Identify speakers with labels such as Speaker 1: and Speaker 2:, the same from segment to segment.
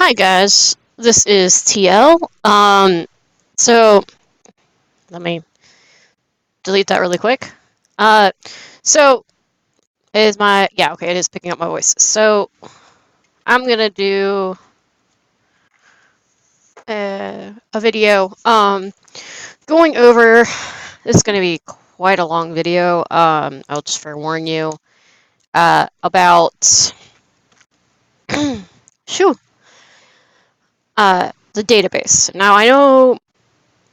Speaker 1: Hi guys, this is TL. So let me delete that really quick. Uh, so is my okay, it is picking up my voice. So I'm gonna do a video going over. This is gonna be quite a long video. I'll just forewarn you about shoo the database. Now I know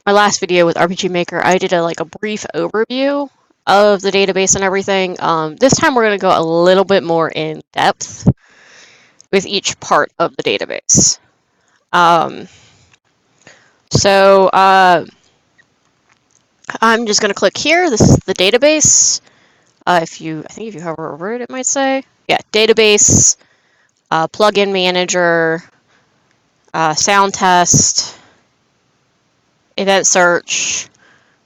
Speaker 1: my last video with RPG Maker, I did a brief overview of the database and everything. This time we're going to go a little bit more in depth with each part of the database. Um, so I'm just going to click here. This is the database. I think if you hover over it, it might say, yeah, database, plugin manager, sound test, event search,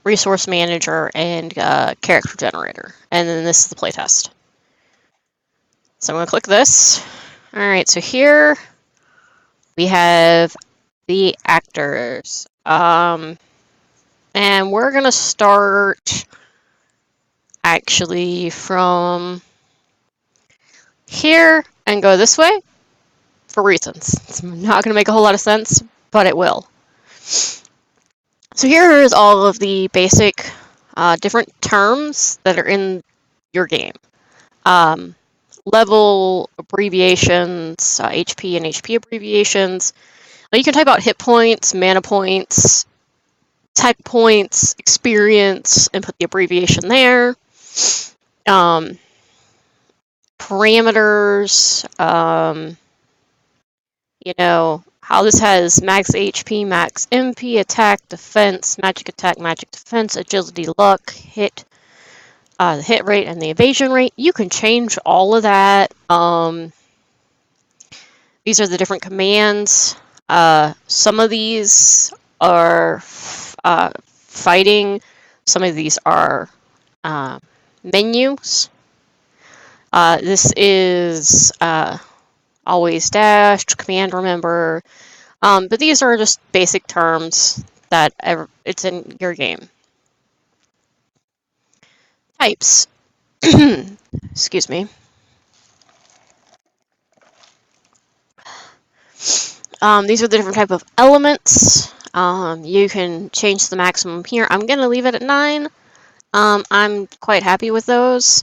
Speaker 1: resource manager, and character generator. And then this is the playtest. So I'm going to click this. Alright, so here we have the actors. And we're going to start actually from here and go this way for reasons. It's not going to make a whole lot of sense, but it will. So here is all of the basic different terms that are in your game. Level abbreviations, HP and HP abbreviations. Now you can type out hit points, mana points, type points, experience, and put the abbreviation there. Parameters, how this has max HP, max MP, attack, defense, magic attack, magic defense, agility, luck, hit, the hit rate, and the evasion rate. You can change all of that. These are the different commands. Some of these are fighting. Some of these are menus. This is always dashed, command remember. But these are just basic terms that it's in your game. Types. Excuse me. These are the different type of elements. You can change the maximum here. I'm going to leave it at 9. I'm quite happy with those.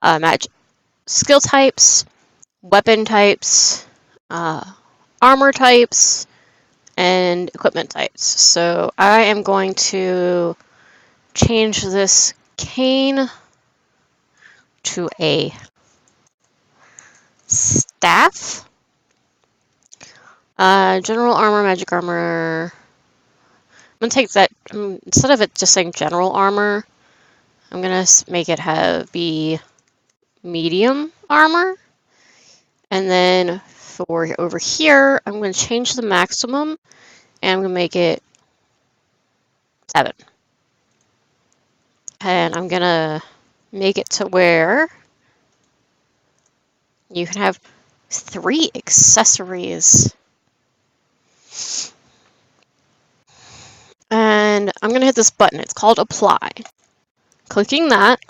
Speaker 1: Match skill types, weapon types, armor types, and equipment types. So I am going to change this cane to a staff. General armor, magic armor. I'm going to take that, instead of it just saying general armor, I'm going to make it be medium armor. And then for over here, I'm going to change the maximum, and I'm going to make it 7. And I'm going to make it to where you can have 3 accessories. And I'm going to hit this button. It's called Apply. Clicking that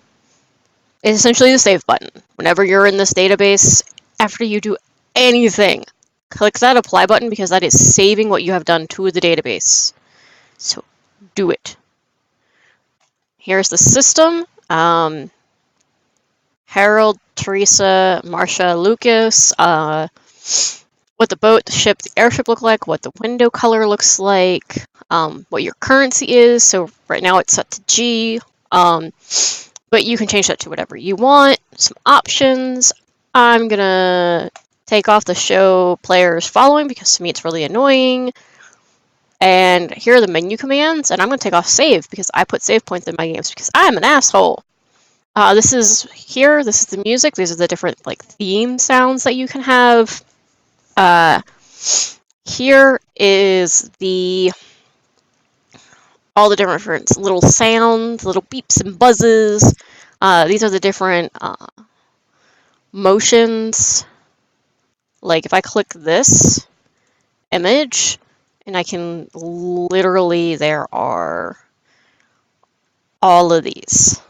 Speaker 1: is essentially the save button. Whenever you're in this database, after you do anything, click that Apply button because that is saving what you have done to the database. So do it. Here's the system. Harold, Teresa, Marsha, Lucas, what the boat, the ship, the airship look like, what the window color looks like, what your currency is. So right now it's set to G, but you can change that to whatever you want. Some options. I'm gonna take off the show players following because to me it's really annoying. And here are the menu commands, and I'm gonna take off save because I put save points in my games because I'm an asshole. This is the music. These are the different theme sounds that you can have. Here is all the different little sounds, little beeps and buzzes. These are the different motions. Like if I click this, image, and I can literally, there are all of these.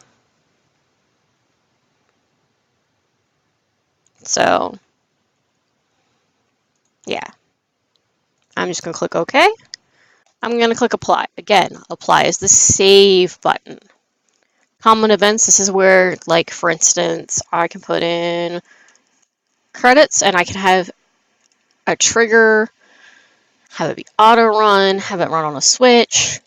Speaker 1: So, yeah, I'm just going to click OK. I'm going to click Apply. Again, Apply is the Save button. Common events, this is where, like, for instance, I can put in credits and I can have a trigger, have it be auto run, have it run on a switch.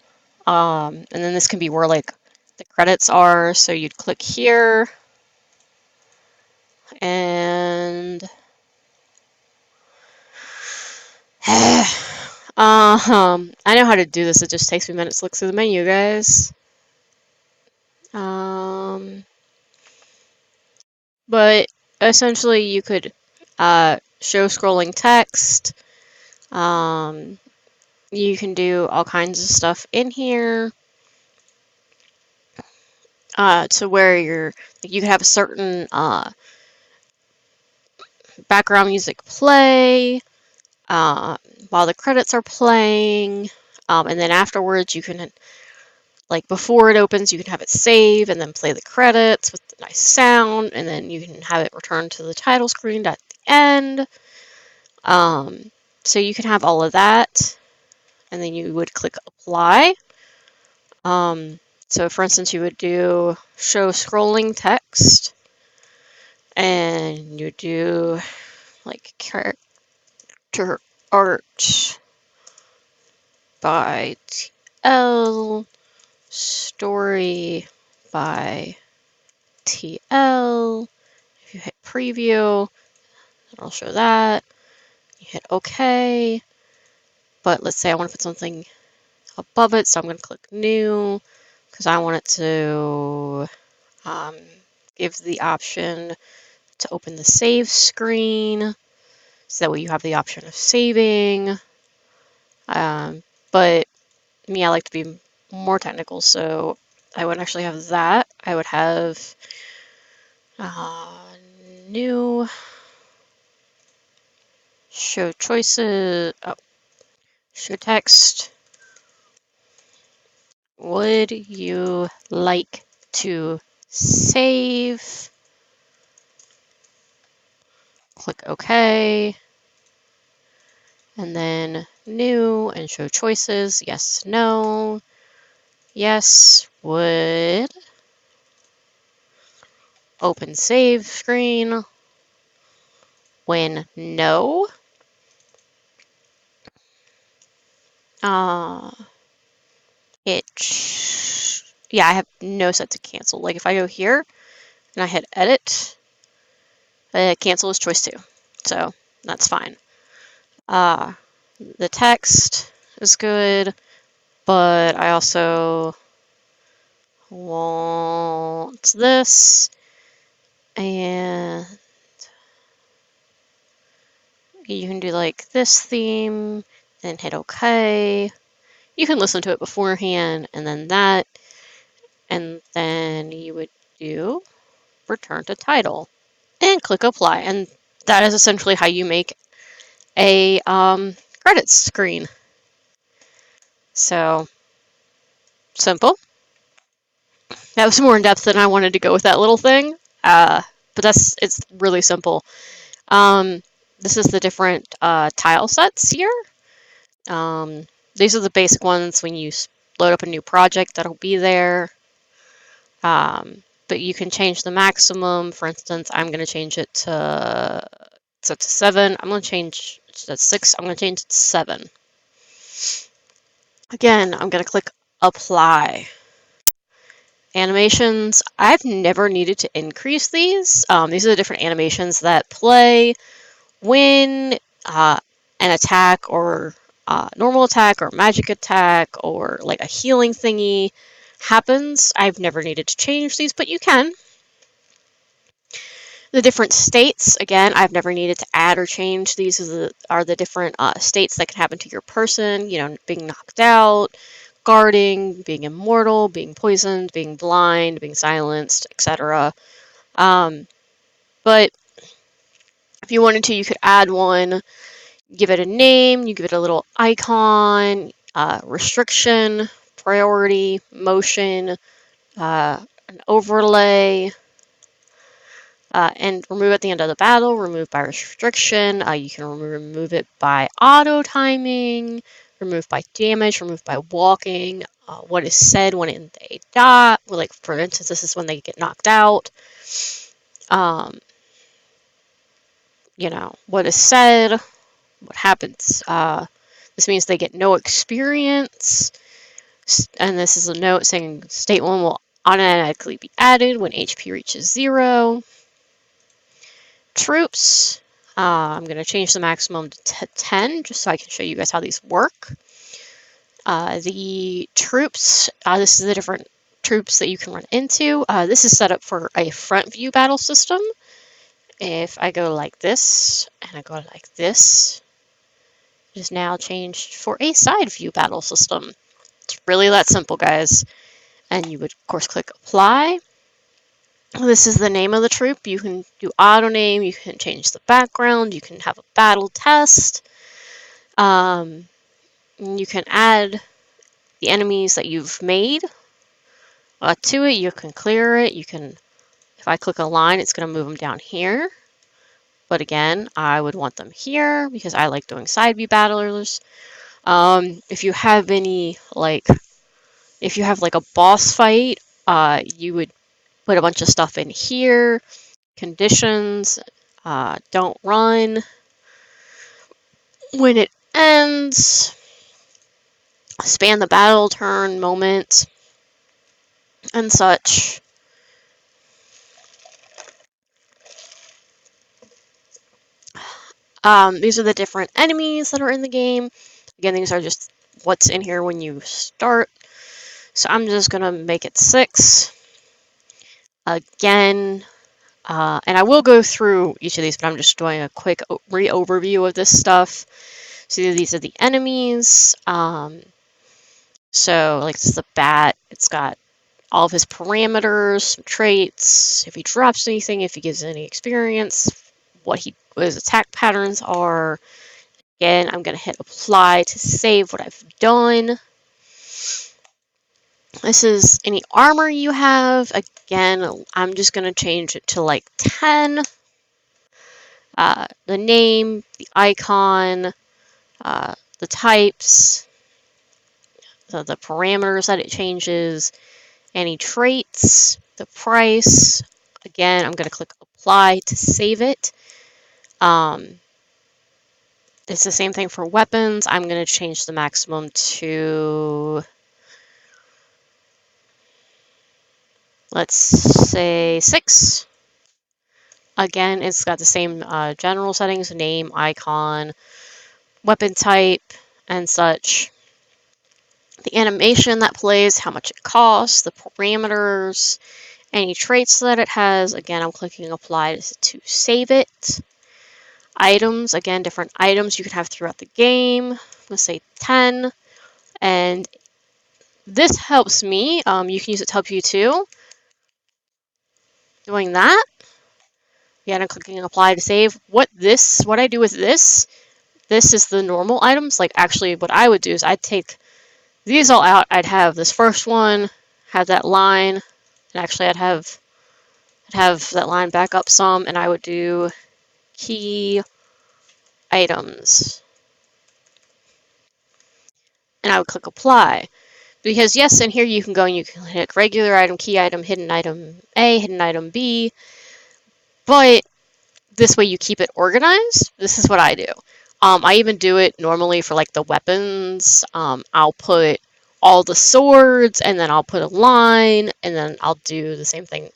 Speaker 1: And then this can be where, like, the credits are. So you'd click here and I know how to do this. It just takes me minutes to look through the menu, guys. But essentially, you could show scrolling text. You can do all kinds of stuff in here. To where you can have a certain background music play while the credits are playing, and then afterwards you can, like before it opens, you can have it save and then play the credits with the nice sound, and then you can have it return to the title screen at the end. So you can have all of that, and then you would click apply. So for instance, you would do show scrolling text, and you do like character art by TL, story by TL. If you hit preview, it'll show that. You hit OK. But let's say I want to put something above it, so I'm going to click new because I want it to give the option to open the save screen, so that way you have the option of saving. But me, I like to be more technical, so I wouldn't actually have that. I would have new, show choices, show text. Would you like to save? Click OK. And then new and show choices. Yes, no. Yes, would. Open save screen. When no. Yeah, I have no set to cancel. Like if I go here and I hit edit, cancel is choice 2. So that's fine. The text is good, but I also want this, and you can do like this theme, then hit OK. You can listen to it beforehand, and then that, and then you would do return to title and click apply, and that is essentially how you make a credits screen. So simple. That was more in depth than I wanted to go with that little thing, but it's really simple. This is the different tile sets here. These are the basic ones when you load up a new project that'll be there. But you can change the maximum. For instance, I'm going to change it to 7. I'm going to change it to 6. I'm going to change it to 7. Again, I'm going to click apply. Animations, I've never needed to increase these. These are the different animations that play when an attack or normal attack or magic attack or like a healing thingy happens. I've never needed to change these, but you can. The different states, again, I've never needed to add or change. These are the different states that can happen to your person, being knocked out, guarding, being immortal, being poisoned, being blind, being silenced, etc. But if you wanted to, you could add one. give it a name, you give it a little icon, restriction, priority, motion, an overlay, and remove at the end of the battle, remove by restriction. You can remove it by auto timing, remove by damage, remove by walking, what is said when they die. Well, like, for instance, this is when they get knocked out. You know, what is said, what happens. This means they get no experience. And this is a note saying state 1 will automatically be added when HP reaches 0. Troops, I'm going to change the maximum to 10 just so I can show you guys how these work. The troops, this is the different troops that you can run into. This is set up for a front view battle system. If I go like this and I go like this, it is now changed for a side view battle system. It's really that simple, guys. And you would, of course, click apply. This is the name of the troop. You can do auto name, you can change the background, you can have a battle test. You can add the enemies that you've made to it. You can clear it. You can, if I click a line, it's going to move them down here. But again, I would want them here because I like doing side view battlers. If you have any, like, if you have like a boss fight, you would put a bunch of stuff in here. Conditions, don't run. When it ends, span the battle turn moment, and such. These are the different enemies that are in the game. Again, these are just what's in here when you start. So I'm just going to make it 6. Again, and I will go through each of these, but I'm just doing a quick re-overview of this stuff. So these are the enemies. So like, this is the bat. It's got all of his parameters, some traits, if he drops anything, if he gives any experience, what his attack patterns are. Again, I'm going to hit apply to save what I've done. This is any armor you have. Again, I'm just going to change it to like 10. The name, the icon, the types, the parameters that it changes, any traits, the price. Again, I'm going to click apply to save it. It's the same thing for weapons. I'm going to change the maximum to, let's say, 6. Again, it's got the same general settings, name, icon, weapon type, and such. The animation that plays, how much it costs, the parameters, any traits that it has. Again, I'm clicking apply to save it. Items, again, different items you can have throughout the game. Let's say 10. And this helps me. You can use it to help you too. Doing that. Again, I'm clicking apply to save. What I do with this is the normal items. Like, actually, what I would do is I'd take these all out. I'd have this first one, have that line, and actually I'd have that line back up some, and I would do key items. And I would click apply. Because yes, in here you can go and you can hit regular item, key item, hidden item A, hidden item B, but this way you keep it organized. This is what I do. I even do it normally for like the weapons. I'll put all the swords and then I'll put a line and then I'll do the same thing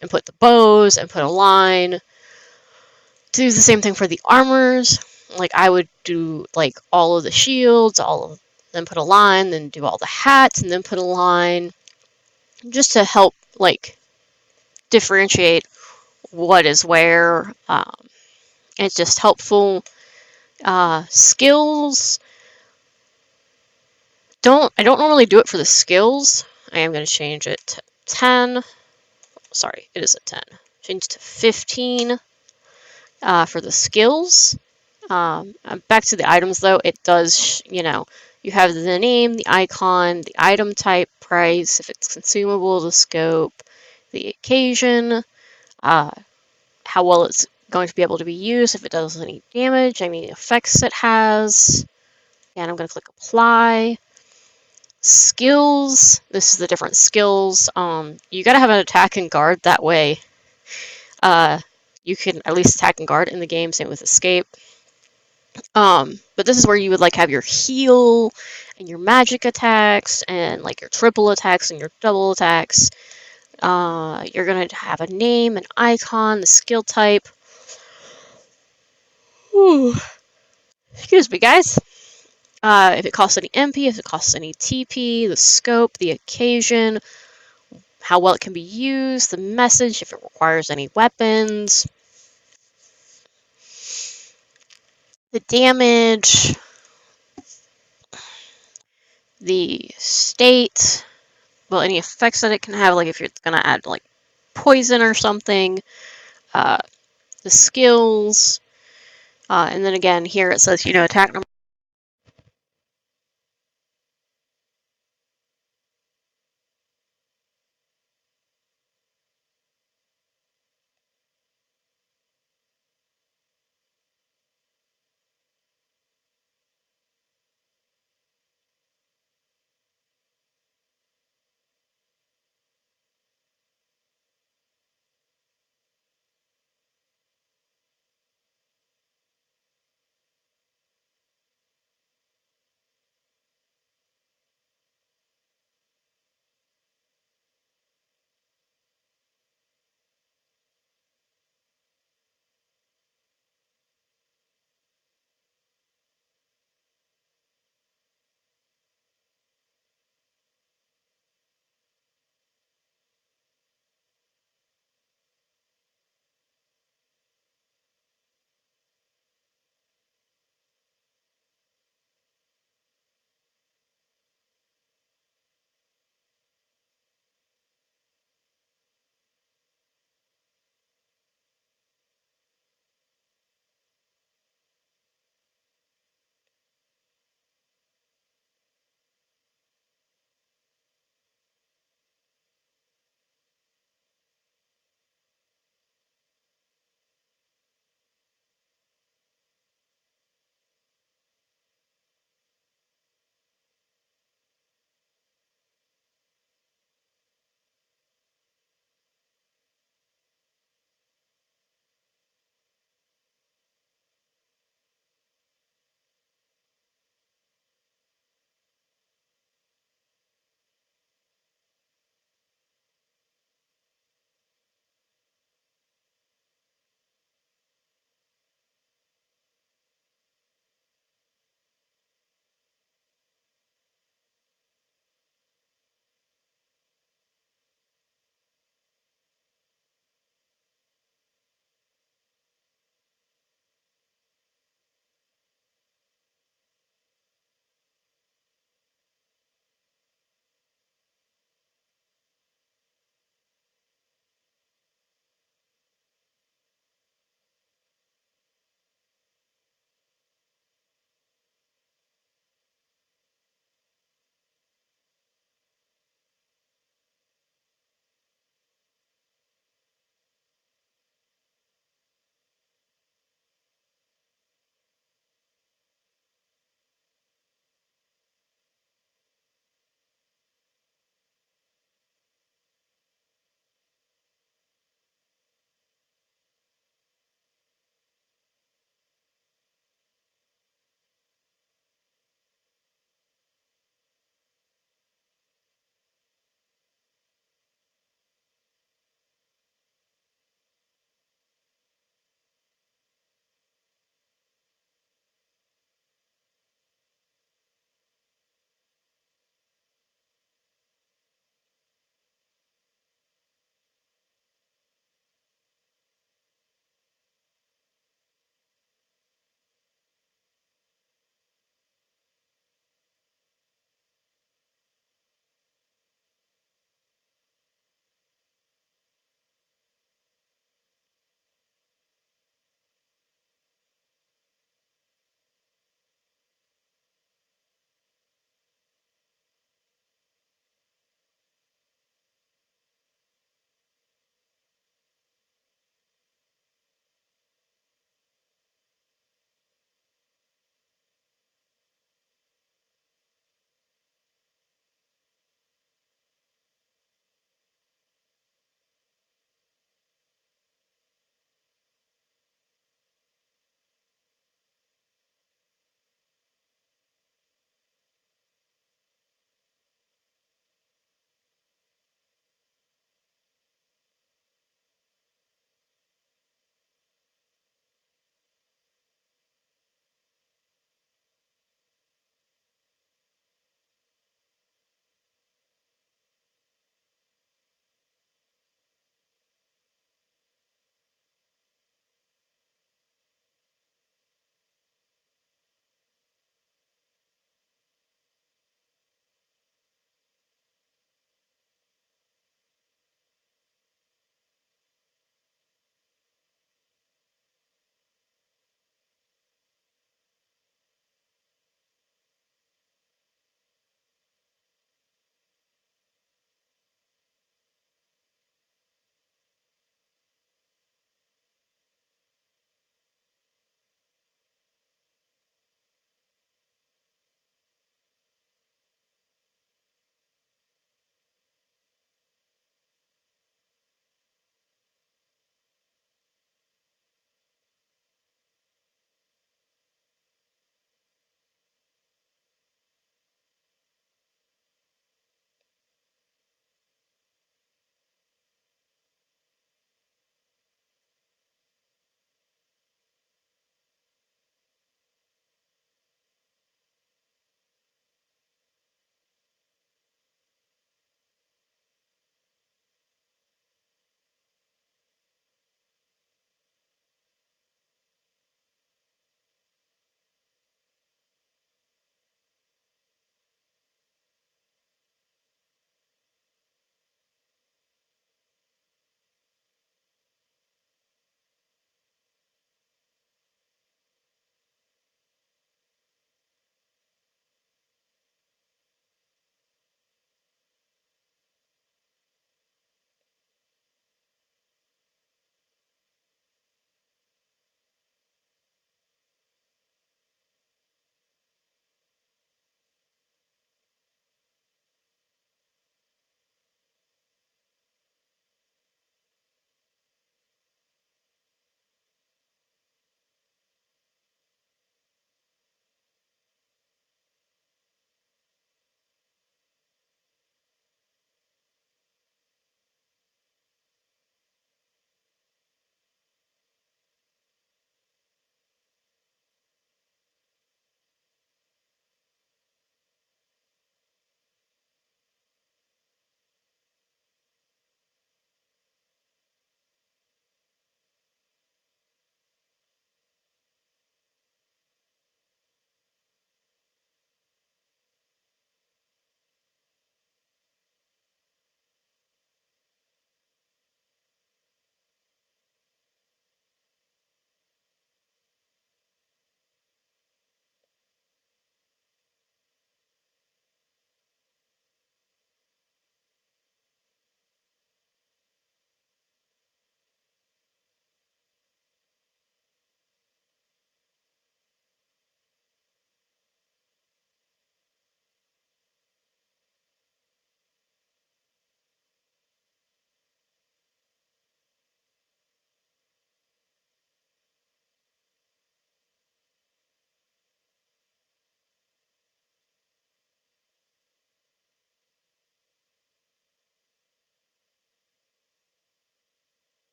Speaker 1: and put the bows and put a line. Do the same thing for the armors. Like, I would do like all of the shields, then put a line, then do all the hats and then put a line, just to help like differentiate what is where. It's just helpful. Skills. I don't normally do it for the skills. I am going to change it to 10. Sorry, it is a 10. Change to 15 for the skills. Back to the items though, it does, you have the name, the icon, the item type, price, if it's consumable, the scope, the occasion, how well it's going to be able to be used, if it does any damage, any effects it has. And I'm going to click apply. Skills, this is the different skills. You gotta have an attack and guard, that way you can at least attack and guard in the game, same with escape. But this is where you would like have your heal and your magic attacks and like your triple attacks and your double attacks. You're gonna have a name, an icon, the skill type. Ooh. Excuse me, guys. If it costs any MP, if it costs any TP, the scope, the occasion, how well it can be used, the message, if it requires any weapons, the damage, the state, well, any effects that it can have, like if you're gonna add like poison or something, the skills, and then again here it says, attack number